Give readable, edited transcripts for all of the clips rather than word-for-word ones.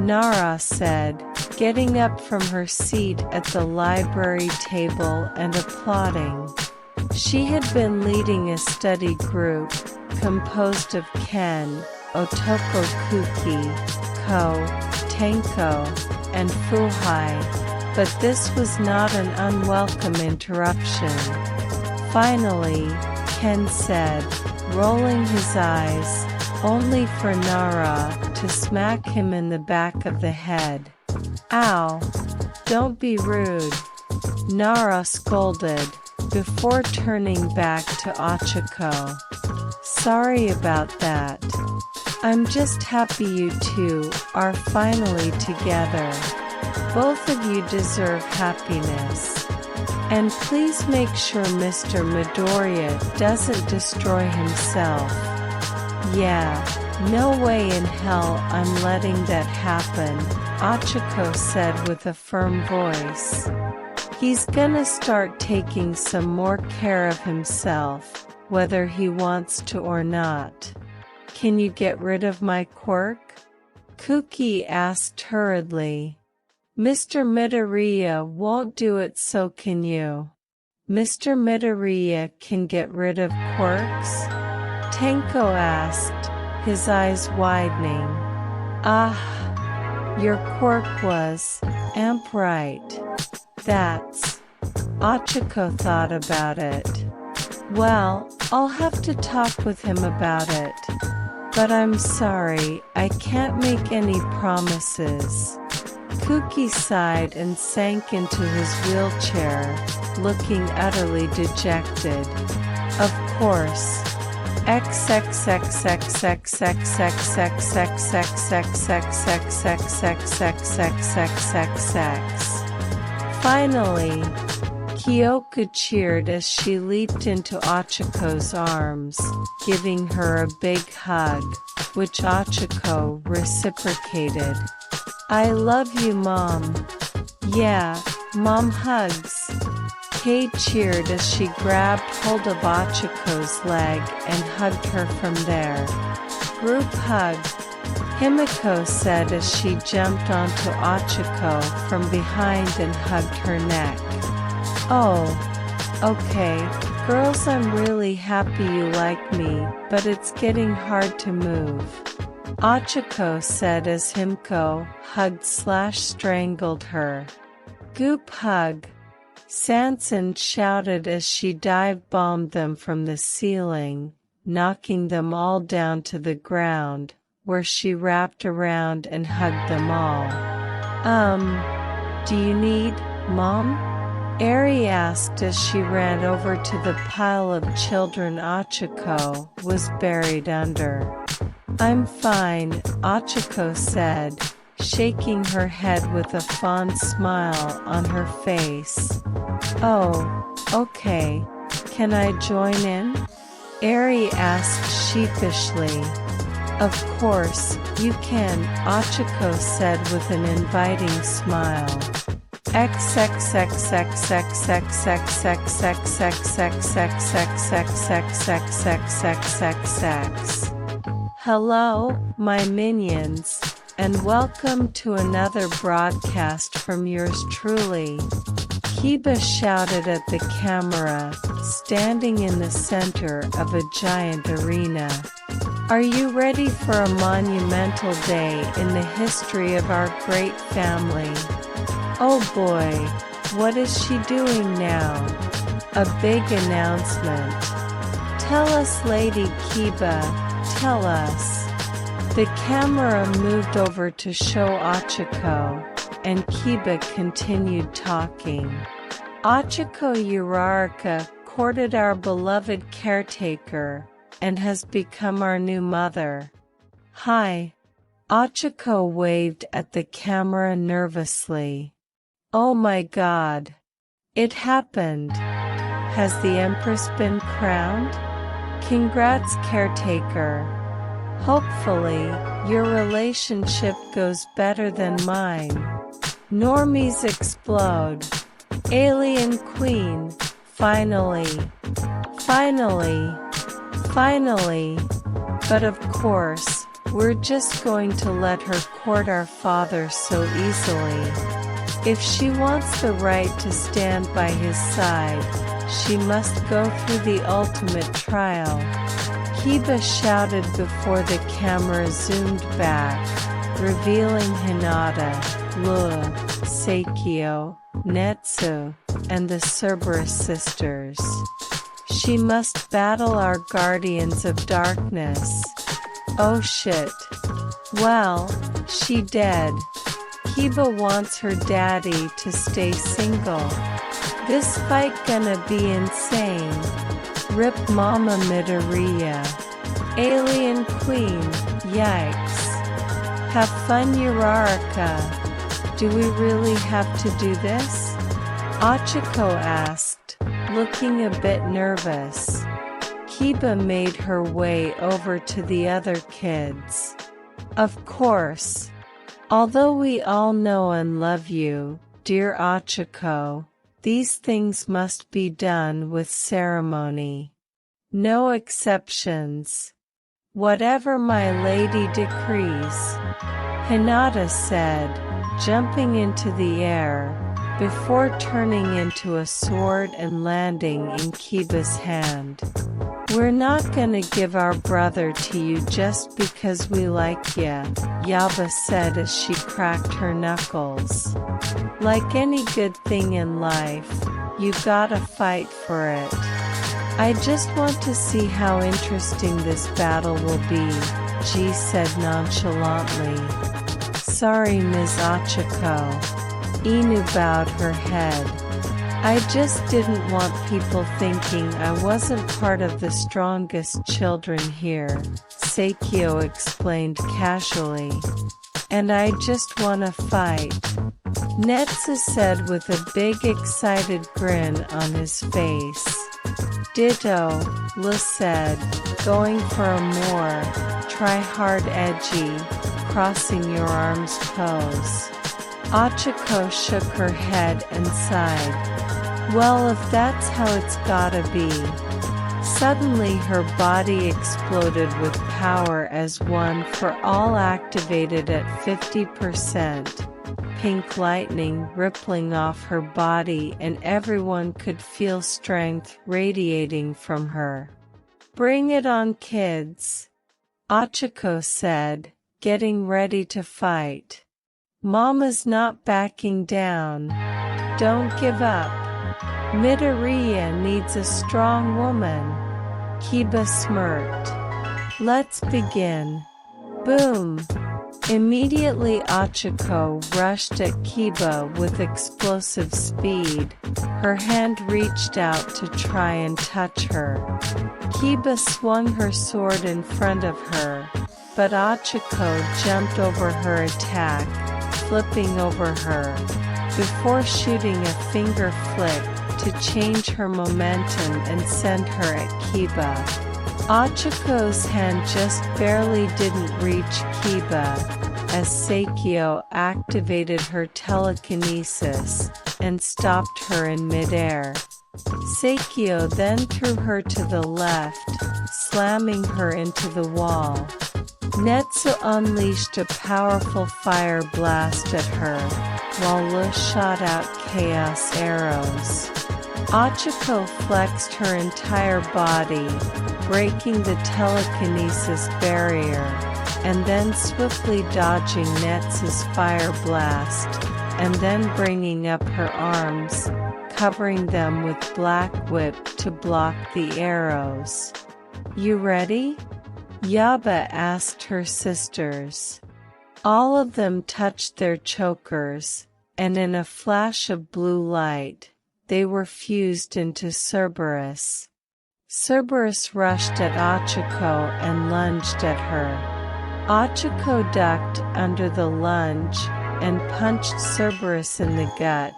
Nara said, getting up from her seat at the library table and applauding. She had been leading a study group, composed of Ken, Otoko Kuki, Ko, Tenko, and Fuhai, but this was not an unwelcome interruption. Finally, Ken said, rolling his eyes, only for Nara to smack him in the back of the head. Ow! Don't be rude, Nara scolded, before turning back to Ochako. Sorry about that. I'm just happy you two are finally together. Both of you deserve happiness. And please make sure Mr. Midoriya doesn't destroy himself. Yeah, no way in hell I'm letting that happen, Ochako said with a firm voice. He's gonna start taking some more care of himself, whether he wants to or not. Can you get rid of my quirk? Kuki asked hurriedly. Mr. Midoriya won't do it, so can you? Mr. Midoriya can get rid of quirks? Tenko asked, his eyes widening. Ah, your quirk was amp right. That's. Ochako thought about it. Well, I'll have to talk with him about it. But I'm sorry, I can't make any promises. Kuki sighed and sank into his wheelchair, looking utterly dejected. Of course. Finally, Kyoka cheered as she leaped into Ochiko's arms, giving her a big hug, which Ochiko reciprocated. I love you, Mom. Yeah, Mom hugs. Kei cheered as she grabbed hold of Ochiko's leg and hugged her from there. Group hug, Himiko said as she jumped onto Ochiko from behind and hugged her neck. Oh, okay, girls, I'm really happy you like me, but it's getting hard to move. Ochiko said as Himiko hugged/strangled her. Goop hug, Sanson shouted as she dive-bombed them from the ceiling, knocking them all down to the ground, where she wrapped around and hugged them all. Do you need, Mom? Eri asked as she ran over to the pile of children Ochiko was buried under. I'm fine, Ochiko said, shaking her head with a fond smile on her face. Oh, okay. Can I join in? Eri asked sheepishly. Of course, you can, Ochiko said with an inviting smile. Hello, my minions, and welcome to another broadcast from yours truly. Kiba shouted at the camera, standing in the center of a giant arena. Are you ready for a monumental day in the history of our great family? Oh boy, what is she doing now? A big announcement. Tell us, Lady Kiba, tell us. The camera moved over to show Ochiko, and Kiba continued talking. Ochiko Uraraka courted our beloved caretaker, and has become our new mother. Hi. Ochiko waved at the camera nervously. Oh my God. It happened. Has the Empress been crowned? Congrats, caretaker. Hopefully, your relationship goes better than mine. Normies explode. Alien Queen. Finally. Finally. Finally. But of course, We're just going to let her court our father so easily. If she wants the right to stand by his side, she must go through the ultimate trial. Kiba shouted before the camera zoomed back, revealing Hinata, Lua, Seikyo, Netsu, and the Cerberus sisters. She must battle our guardians of darkness. Oh shit. Well, she dead. Kiba wants her daddy to stay single. This fight gonna be insane. Rip Mama Midoriya. Alien Queen, yikes. Have fun Uraraka. Do we really have to do this? Ochako asked, looking a bit nervous. Kiba made her way over to the other kids. Of course. Although we all know and love you, dear Ochako, these things must be done with ceremony. No exceptions. Whatever my lady decrees. Hinata said, jumping into the air, before turning into a sword and landing in Kiba's hand. We're not gonna give our brother to you just because we like ya, Yaba said as she cracked her knuckles. Like any good thing in life, you gotta fight for it. I just want to see how interesting this battle will be, Ji said nonchalantly. Sorry, Ms. Ochako. Inu bowed her head. I just didn't want people thinking I wasn't part of the strongest children here, Seikyo explained casually. And I just wanna fight. Netsu said with a big excited grin on his face. Ditto, Lu said, going for a more try-hard edgy, crossing your arms pose. Ochako shook her head and sighed. Well, if that's how it's gotta be. Suddenly her body exploded with power as one for all activated at 50%. Pink lightning rippling off her body and everyone could feel strength radiating from her. Bring it on, kids, Ochako said, getting ready to fight. Mama's not backing down. Don't give up. Midoriya needs a strong woman. Kiba smirked. Let's begin. Boom! Immediately Ochako rushed at Kiba with explosive speed. Her hand reached out to try and touch her. Kiba swung her sword in front of her, but Ochako jumped over her attack, flipping over her, before shooting a finger flick to change her momentum and send her at Kiba. Ochiko's hand just barely didn't reach Kiba, as Seikyo activated her telekinesis and stopped her in midair. Seikyo then threw her to the left, slamming her into the wall. Netsu unleashed a powerful fire blast at her, while Lu shot out chaos arrows. Ochako flexed her entire body, breaking the telekinesis barrier, and then swiftly dodging Netsu's fire blast, and then bringing up her arms, covering them with Black Whip to block the arrows. You ready? Yaba asked her sisters. All of them touched their chokers, and in a flash of blue light, they were fused into Cerberus. Cerberus rushed at Ochako and lunged at her. Ochako ducked under the lunge and punched Cerberus in the gut,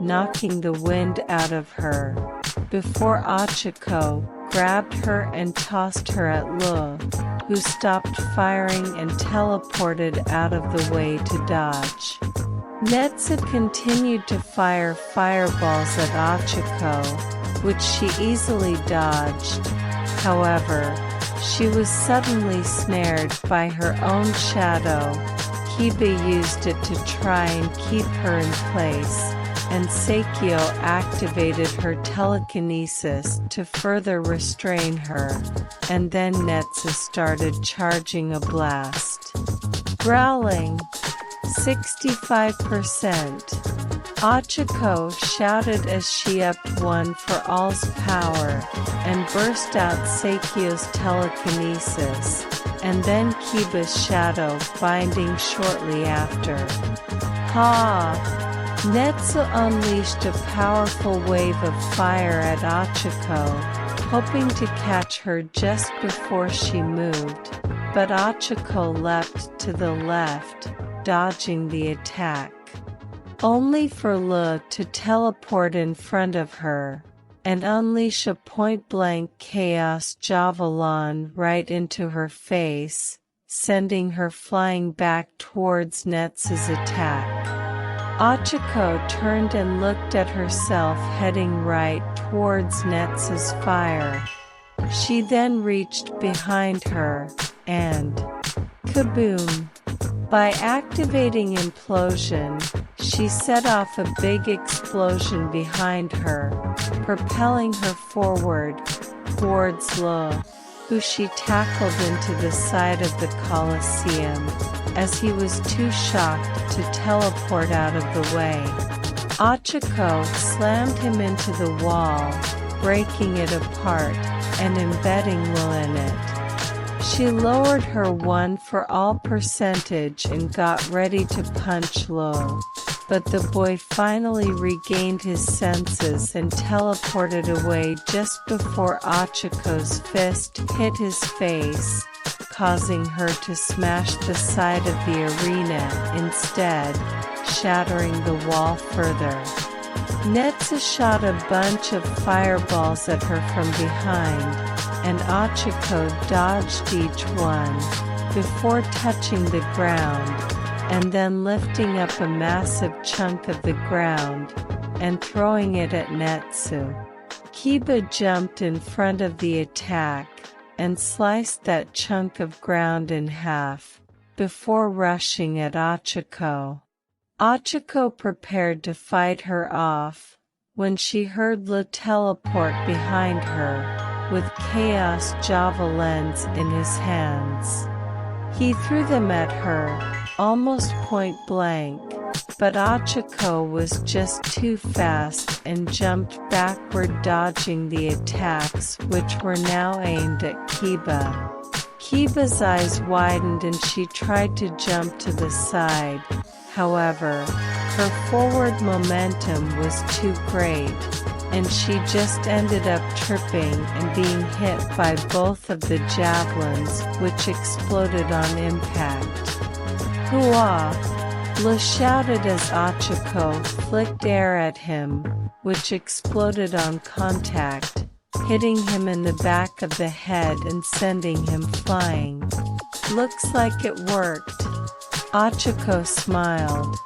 knocking the wind out of her, before Ochako grabbed her and tossed her at Lu, who stopped firing and teleported out of the way to dodge. Netsu continued to fire fireballs at Ochako, which she easily dodged. However, She was suddenly snared by her own shadow. Kiba used it to try and keep her in place, and Seikyo activated her telekinesis to further restrain her, and then Netsu started charging a blast. Growling, 65%. Achiko shouted as she upped one for all's power, and burst out Seikyo's telekinesis, and then Kiba's shadow binding shortly after. Ha! Netsu unleashed a powerful wave of fire at Achiko, hoping to catch her just before she moved, but Achiko leapt to the left, dodging the attack. Only for Lu to teleport in front of her, and unleash a point-blank chaos javelin right into her face, sending her flying back towards Netsu's attack. Achiko turned and looked at herself heading right towards Netsu's fire. She then reached behind her, and kaboom! By activating implosion, she set off a big explosion behind her, propelling her forward, towards Lu, who she tackled into the side of the Colosseum, as he was too shocked to teleport out of the way. Achiko slammed him into the wall, breaking it apart, and embedding Lu in it. She lowered her one for all percentage and got ready to punch Lu, but the boy finally regained his senses and teleported away just before Achiko's fist hit his face, causing her to smash the side of the arena instead, shattering the wall further. Netsu shot a bunch of fireballs at her from behind, and Achiko dodged each one, before touching the ground, and then lifting up a massive chunk of the ground, and throwing it at Netsu. Kiba jumped in front of the attack, and sliced that chunk of ground in half, before rushing at Achiko. Achiko prepared to fight her off, when she heard Lu teleport behind her, with chaos javelins in his hands. He threw them at her, almost point blank, but Achiko was just too fast and jumped backward, dodging the attacks which were now aimed at Kiba. Kiba's eyes widened and she tried to jump to the side. However, her forward momentum was too great, and she just ended up tripping and being hit by both of the javelins, which exploded on impact. Hooah! Lu shouted as Achiko flicked air at him, which exploded on contact, hitting him in the back of the head and sending him flying. Looks like it worked. Achiko smiled.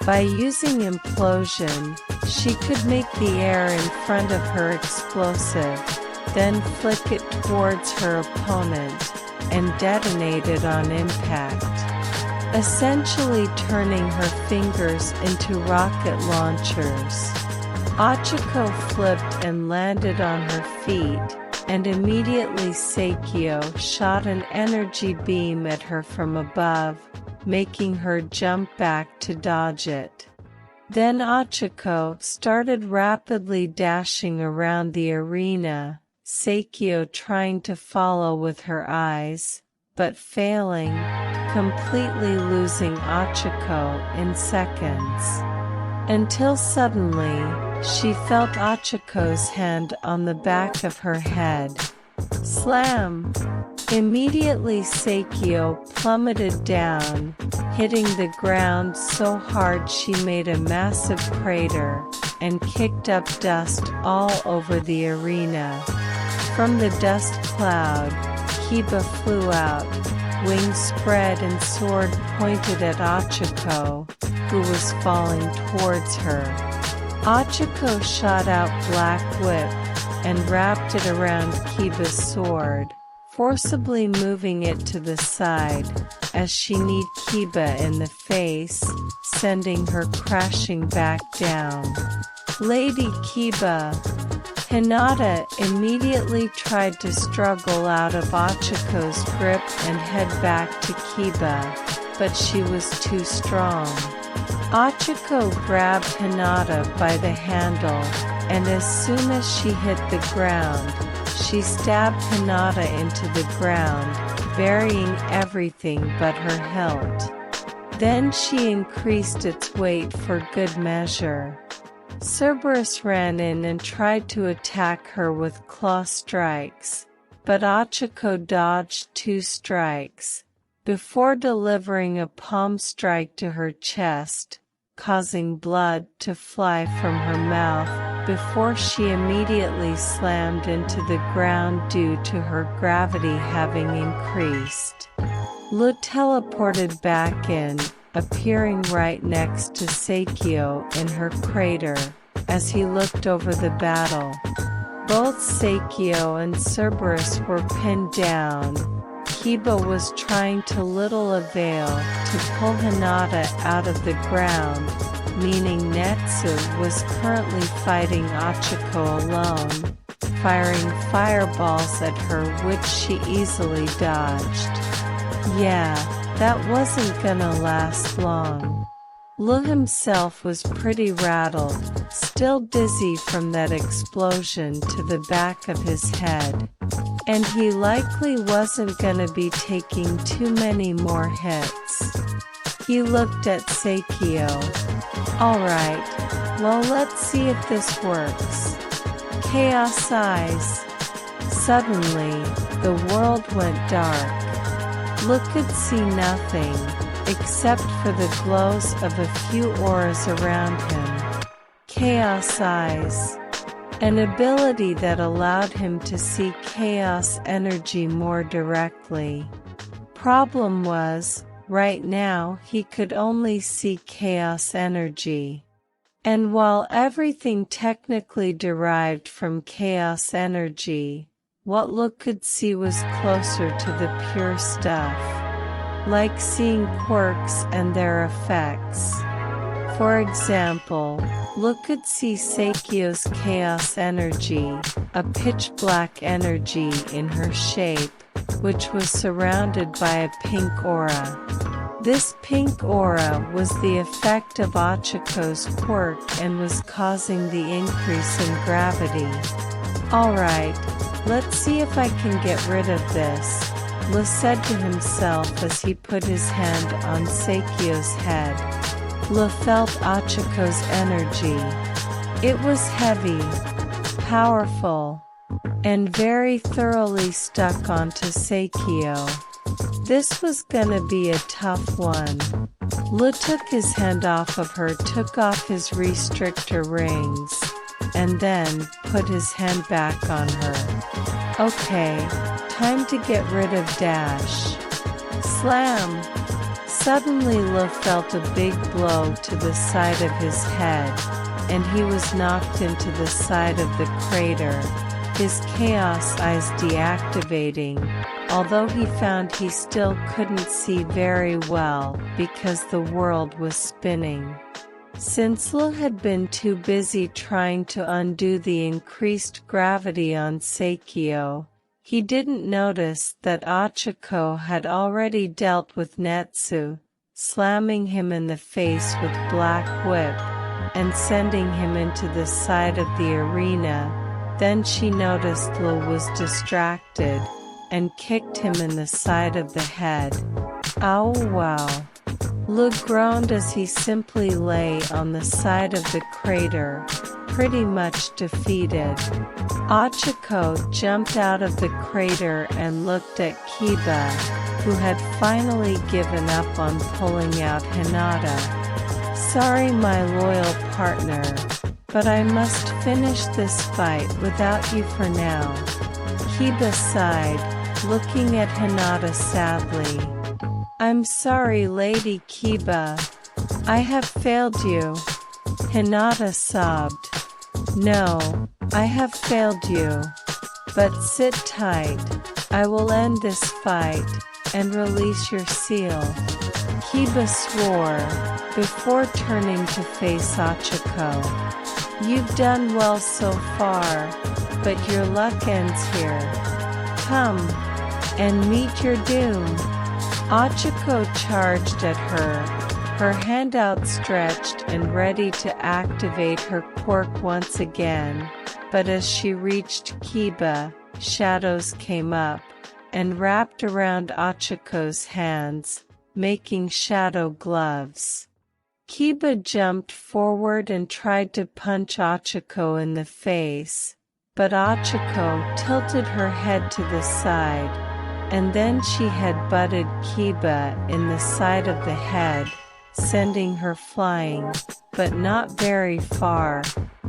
By using implosion, she could make the air in front of her explosive, then flick it towards her opponent, and detonate it on impact, essentially turning her fingers into rocket launchers. Achiko flipped and landed on her feet, and immediately Seikyo shot an energy beam at her from above, making her jump back to dodge it. Then Achiko started rapidly dashing around the arena, Seikyo trying to follow with her eyes, but failing, completely losing Achiko in seconds. Until suddenly, she felt Achiko's hand on the back of her head. Slam! Immediately Seikyo plummeted down, hitting the ground so hard she made a massive crater, and kicked up dust all over the arena. From the dust cloud, Kiba flew out, wings spread and sword pointed at Achiko, who was falling towards her. Achiko shot out Black Whip, and wrapped it around Kiba's sword, forcibly moving it to the side, as she kneed Kiba in the face, sending her crashing back down. Lady Kiba. Hinata immediately tried to struggle out of Ochiko's grip and head back to Kiba, but she was too strong. Ochiko grabbed Hinata by the handle, and as soon as she hit the ground, she stabbed Hinata into the ground, burying everything but her hilt. Then she increased its weight for good measure. Cerberus ran in and tried to attack her with claw strikes, but Ochiko dodged 2 strikes, before delivering a palm strike to her chest, causing blood to fly from her mouth before she immediately slammed into the ground due to her gravity having increased. Lu teleported back in, appearing right next to Seikyo in her crater, as he looked over the battle. Both Seikyo and Cerberus were pinned down. Kiba was trying to little avail to pull Hinata out of the ground, meaning Netsu was currently fighting Ochiko alone, firing fireballs at her which she easily dodged. Yeah, that wasn't gonna last long. Lu himself was pretty rattled, still dizzy from that explosion to the back of his head. And he likely wasn't gonna be taking too many more hits. He looked at Seikyo. Alright, well let's see if this works. Chaos Eyes. Suddenly, the world went dark. Lu could see nothing, except for the glows of a few auras around him. Chaos Eyes. An ability that allowed him to see chaos energy more directly. Problem was, right now he could only see chaos energy. And while everything technically derived from chaos energy, what Lu could see was closer to the pure stuff. Like seeing quirks and their effects. For example, Lu could see Seikyo's chaos energy, a pitch-black energy in her shape, which was surrounded by a pink aura. This pink aura was the effect of Ochiko's quirk and was causing the increase in gravity. Alright, let's see if I can get rid of this, Lu said to himself as he put his hand on Seikyo's head. Lu felt Ochiko's energy. It was heavy, powerful, and very thoroughly stuck onto Seikyo. This was gonna be a tough one. Lu took his hand off of her, took off his restrictor rings, and then put his hand back on her. Okay, time to get rid of Dash. Slam! Suddenly Lu felt a big blow to the side of his head, and he was knocked into the side of the crater, his chaos eyes deactivating, although he found he still couldn't see very well because the world was spinning. Since Lu had been too busy trying to undo the increased gravity on Seikyo, he didn't notice that Ochiko had already dealt with Netsu, slamming him in the face with Black Whip, and sending him into the side of the arena. Then she noticed Lu was distracted, and kicked him in the side of the head. Ow wow. Lu groaned as he simply lay on the side of the crater, pretty much defeated. Ochiko jumped out of the crater and looked at Kiba, who had finally given up on pulling out Hinata. Sorry my loyal partner, but I must finish this fight without you for now. Kiba sighed, looking at Hinata sadly. I'm sorry Lady Kiba. I have failed you. Hinata sobbed. No, I have failed you. But sit tight. I will end this fight, and release your seal. Kiba swore, before turning to face Ochako. You've done well so far, but your luck ends here. Come, and meet your doom. Ochako charged at her hand outstretched and ready to activate her quirk once again, but as she reached Kiba, shadows came up, and wrapped around Ochiko's hands, making shadow gloves. Kiba jumped forward and tried to punch Ochako in the face, but Ochako tilted her head to the side, and then she head-butted Kiba in the side of the head, sending her flying, but not very far,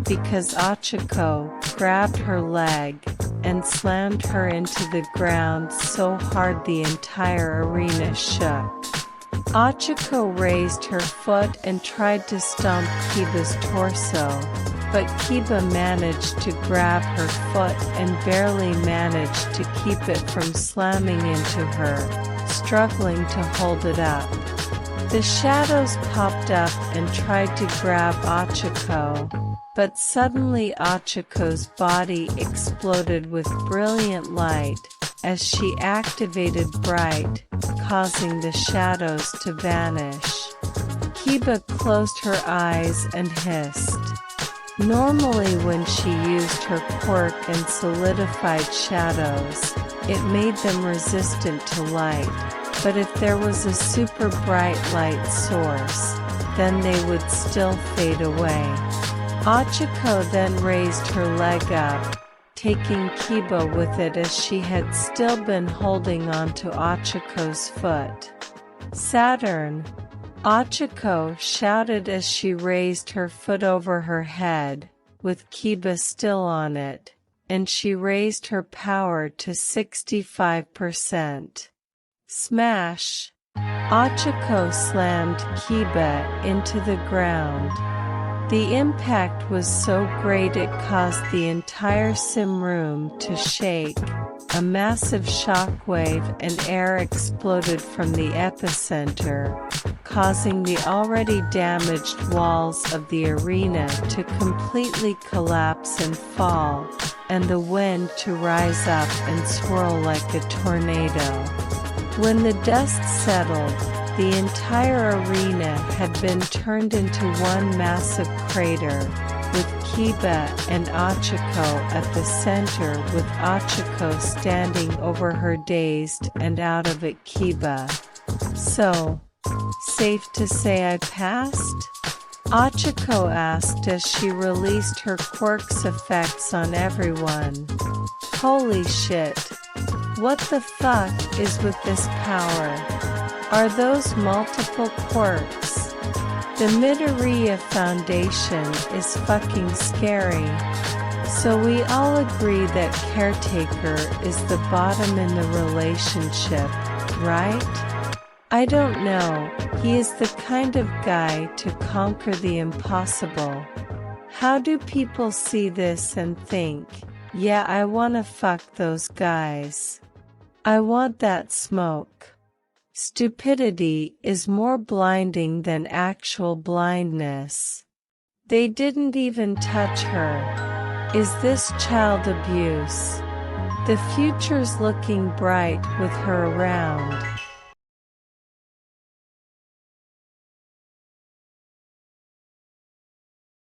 because Ochako grabbed her leg and slammed her into the ground so hard the entire arena shook. Ochako raised her foot and tried to stomp Kiba's torso, but Kiba managed to grab her foot and barely managed to keep it from slamming into her, struggling to hold it up. The shadows popped up and tried to grab Ochako, but suddenly Ochiko's body exploded with brilliant light as she activated Bright, causing the shadows to vanish. Kiba closed her eyes and hissed. Normally when she used her quirk and solidified shadows, it made them resistant to light, but if there was a super bright light source, then they would still fade away. Ochako then raised her leg up, taking Kiba with it as she had still been holding onto Ochiko's foot. Saturn! Ochako shouted as she raised her foot over her head, with Kiba still on it, and she raised her power to 65%. Smash! Ochako slammed Kiba into the ground. The impact was so great it caused the entire sim room to shake. A massive shockwave and air exploded from the epicenter, causing the already damaged walls of the arena to completely collapse and fall, and the wind to rise up and swirl like a tornado. When the dust settled, the entire arena had been turned into one massive crater, with Kiba and Ochako at the center, with Ochako standing over her dazed and out of it Kiba. So, safe to say I passed? Ochako asked as she released her quirk's effects on everyone. Holy shit. What the fuck is with this power? Are those multiple quirks? The Midoriya Foundation is fucking scary. So we all agree that Caretaker is the bottom in the relationship, right? I don't know, he is the kind of guy to conquer the impossible. How do people see this and think, yeah, I wanna fuck those guys. I want that smoke. Stupidity is more blinding than actual blindness. They didn't even touch her. Is this child abuse? The future's looking bright with her around.